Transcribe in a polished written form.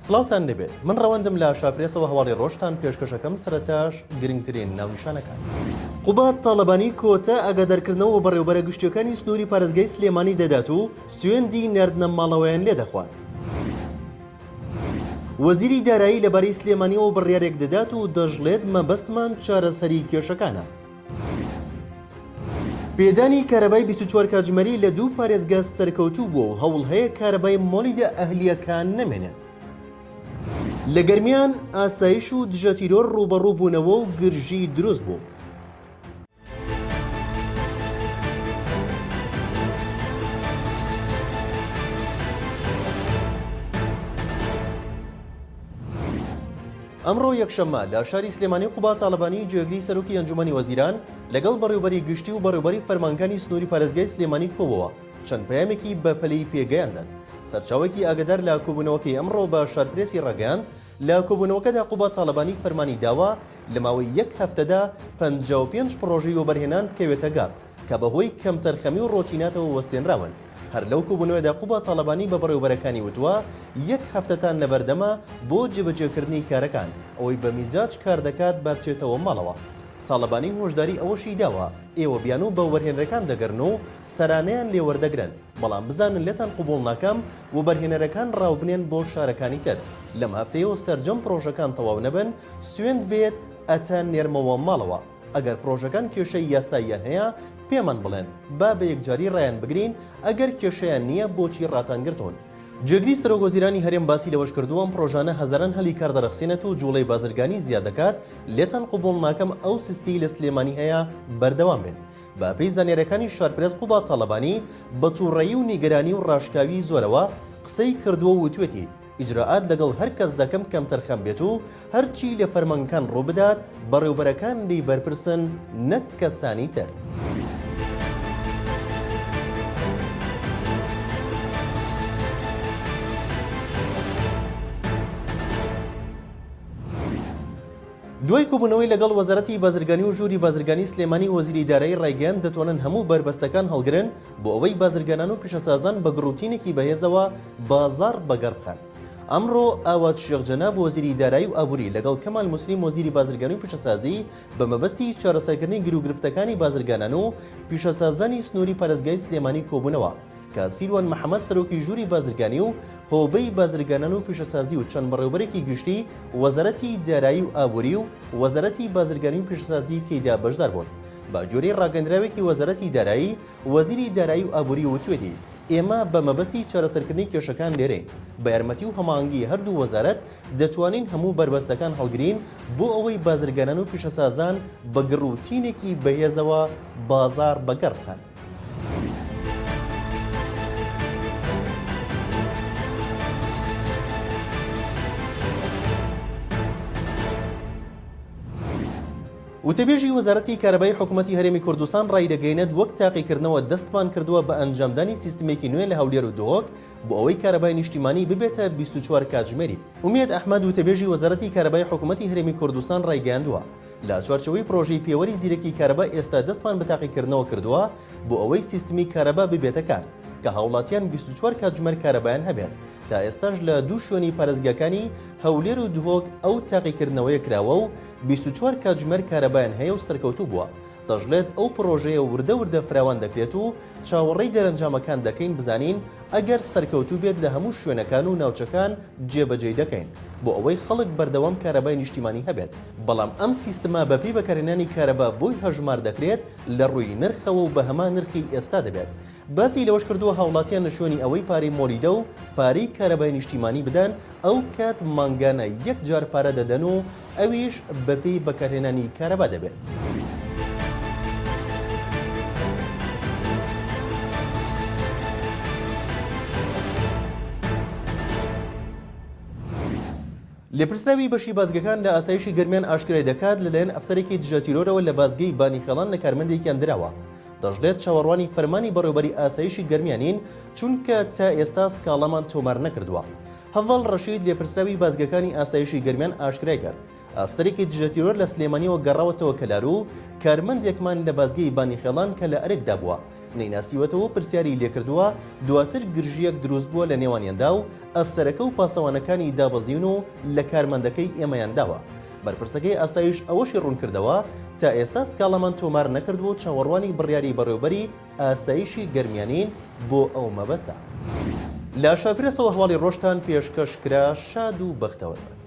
سڵاوتان دەبێت من ڕەوەندم لە شاپرێسەوە هەواڵی ڕۆژتان پێشکەشەکەم سەرەتاش گرنگترین ناونیشانەکان. قوبات تاڵەبانی کۆتە ئاگادارکردنەوە بەڕێوەبەرە گشتیەکانی سنووری پارێزگای سلێمانی دەدات و سوێندی نردنە ماڵەوەیان لێ دەخوات. وەزیری دارایی لەبارەی سلێمانیەوە بڕیارێک دەدات و دەژڵێت مەبەستمان چارەسەری کێشەکانە. پێدانی کارەبای 24 کاتژمەری لە دوو پارێزگا سەرکەوتوو بووە و هەوڵ هەیە کارەبای مۆلیدا ئەهلیەکان نەمێنێت. لە گەرمیان ئاسایش و دژەتیرۆر ڕوبەڕوو بوونەوە و گرژی دروست بوو. ئەمڕۆ یەکشەممە لە شاری سلێمانی قوبات تاڵەبانی جێگری سەرۆکی ئەنجومەنی وەزیران لەگەڵ بەڕێوەبەری گشتی و بەڕێوەبەری فەرمانکانی سنووری پارێزگای سلێمانی کۆبەوە چەند پەیامێکی بەپەلەی پێگەیاندن. سەرچاوێکی ئاگادار لە کۆبوونەوەکەی ئەمڕۆ بە شارپرێسی ڕەگەاند لە کۆبوونەوەکەدا قوبات تاڵەبانی فەرمانی داوە لە ماوەی یەک هەفتەدا 55 پرۆژەی وەبەرهێنان کەوێتە گار کە بەهۆی کەمتەرخەمی و ڕۆتیناتەوە وەستێنراون. هەر لەو کۆبوونەوەدا قوبات تاڵەبانی بە بەڕێوەبەرەکانی وتووە یەک هەفتەتان لەبەردەمە بۆ جێبەجێکردنی کارەکان ئەوەی بە میزاج کار دەکات بچێتەوە ماڵەوە. تاڵەبانی هۆشداری ئەوەشی داوە ئێوە بیان و بە وەرهێنەرەکان دەگەڕن و سەرانەیان لێوەردەگرن بەڵام بزانن لێتان قوبوڵ ناکەم و بەرهێنەرەکان ڕاوبنێن بۆ شارەکانی تر لەم هەفتەیەوە سەرجەم پرۆژەکان تەواو نەبن سوێند بێت ئەتان نێرمەوە ماڵەوە. ئەگەر پرۆژەکان کێشەی یاساییان هەیە پێمان بڵێن با بە یەکجاری ڕایان بگرین ئەگەر کێشەیان نییە بۆچی ڕاتانگرتون. جێگری سەرۆکوەزیرانی هەرێم باسی لەوەش کردووە ئەم پرۆژانە هەزاران هەلی کار دەرەخسێنێت و جوڵەی بازرگانی زیاد دەکات لێتان قوبوڵ ناکەم ئەو سستی لە سلێمانی هەیە بەردەوام بێت. بە پێی زانێرەکانی شارپرێز قوبات تاڵەبانی بە تووڕەیی و نیگەرانی و ڕاشکاوی زۆرەوە قسەی کردووە و وتوێتی ئیجراعات لەگەڵ هەر کەس دەکەم کەمتەرخەم بێت و هەرچی لە فەرمانکان ڕووبدات بەڕێوەبەرەکان لی بەرپرسن نەک کەسانی تر. دوای کۆبوونەوەی لەگەڵ وەزارەتی بازرگانی و ژووری بازرگانی سلێمانی وەزیری دارایی ڕایگەیان دەتوانن هەموو بربەستەکان هەڵگرن بۆ ئەوەی بازرگانان و پیشەسازان بە گڕوتینێکی بەهێزەوە بازار بەگەڕبخەن. ئەمڕۆ ئاوات شێخجەناب وەزیری دارایی و ئابووری لەگەڵ کەمال موسلیم وەزیری بازرگانی و پیشەسازی بە مەبەستی چارەسەرکردنی گرروگرفتەکانی بازرگانان و پیشەسازانی سنووری پارێزگای سلێمانی کۆبوونەوە کە سیروان محەممەد سەرۆکی ژووری بازرگانی و هۆبەی بازرگانان و پیشەسازی و چەند بەڕێوەبەرێکی گشتی وەزارەتی دارایی و ئابووری و وەزارەتی بازرگانی و پیشەسازی تێیدا بەشدار بوون. بە جۆرەی ڕاگەندراوێکی وەزارەتی دارایی وەزیری دارایی و ئابووری وتوێتی ئێمە بە مەبەستی چارەسەرکردنی کێشەکان لێرەین بە یارمەتی و هەماهەنگی هەردوو وەزارەت دەتوانین هەموو بربەستەکان هەڵگرین بۆ ئەوەی بازرگانان و پیشەسازان بە گڕوتینێکی بەهێزەوە بازار بەگەڕبخەن. وتەبێژی وەزارەتی کارەبای حکوومەتی هەرێمی کوردستان ڕای دەگەیەنێت وەک تاقیکردنەوە دەستمان کردووە بە ئەنجامدانی سیستمێکی نوێ لە هەولێر و دۆک بۆ ئەوەی کارەبای نیشتیمانی ببێتە 24 کاتژمێری. ئومێد ئەحمەد وتەبێژی وەزارەتی کارەبای حکوومەتی هەرێمی کوردستان ڕایگەیاندووە لە چوارچەوەی پرۆژەی پێوەری زیرەکی کارەبا ئێستا دەستمان بە تاقیکردنەوە کردووە بۆ ئەوەی سیستمی کارەبا ببێتە کار کە هاوڵاتیان 24 کاتژمێر کارەبایان هەبێت. تا ئێستاش لە دوو شوێنی پارێزگاکانی هەولێر و دهۆک ئەو تاقیکردنەوەیە کراوە و 24 کاتژمێر کارەبایان هەیە و سەرکەوتوو بووە. دەژڵێت ئەو پرۆژەیە وردە وردە فراوان دەکرێت و چاوەڕێی دەرەنجامەکان دەکەین بزانین ئەگەر سەرکەوتوو بێت لە هەموو شوێنەکان و ناوچەکان جێبەجێ دەکەین بۆ ئەوەی خەڵک بەردەوام کارەبای نیشتیمانی هەبێت. بەڵام ئەم سیستەمە بەپێی بەکارهێنانی کارەبا بۆی هەژمار دەکرێت لە ڕووی نرخەوە و بە هەمان نرخی ئێستا دەبێت. باسی لەوەش کردووە هاوڵاتیان لە شوێنی ئەوەی پارەی مۆلیدە و پارەی کارەبای نیشتیمانی بدەن ئەو کات مانگانە یەک جار پارە دەدەن و ئەویش بەپێی بەکارهێنانی کارەبا دەبێت. لێپرسراوی بەشی بازگەکان لە ئاسایشی گەرمیان ئاشکرای دەکات لەلایەن ئەفسەرێکی دژەتیرۆرەوە لە بازگەی بانیخەڵان لە کارمەندێکیان درراوە. دەژڵێت چاوەڕوانی فەرمانی بەڕێوەبەری ئاسایشی گەرمیانین چونکە تا ئێستا سکاڵەمان تۆمار نەکردووە. هەڤڵ ڕەشید لێپرسراوی بازگەکانی ئاسایشی گەرمیان ئاشکرای کرد ئەفسەرێکی دژەتیرۆر لە سلێمانیەوە گەڕاوەتەوە کەلار و کارمەندێکمان لە بازگەی بانیخێڵان کە لە ئەرێکدا بووە نەیناسیوەتەوە پرسیاری لێکردووە دواتر گرژیەک دروست بووە لە نێوانیاندا و ئەفسەرەکە و پاسەوانەکانی دابەزیون و لە کارمەندەکەی ئێمەیانداوە. بەرپرسەکەی ئاسایش ئەوەشی ڕوونکردەوە تا ئێستا سکاڵەمان تۆمار نەکردووە چاوەڕوانی بڕیاری بەڕێوەبەری ئاسایشی گەرمیانین بۆ ئەو مەبەستە. لە شاپرسەوە هەواڵی ڕۆژتان پێشکەشکرا شاد و بەختەوەربن.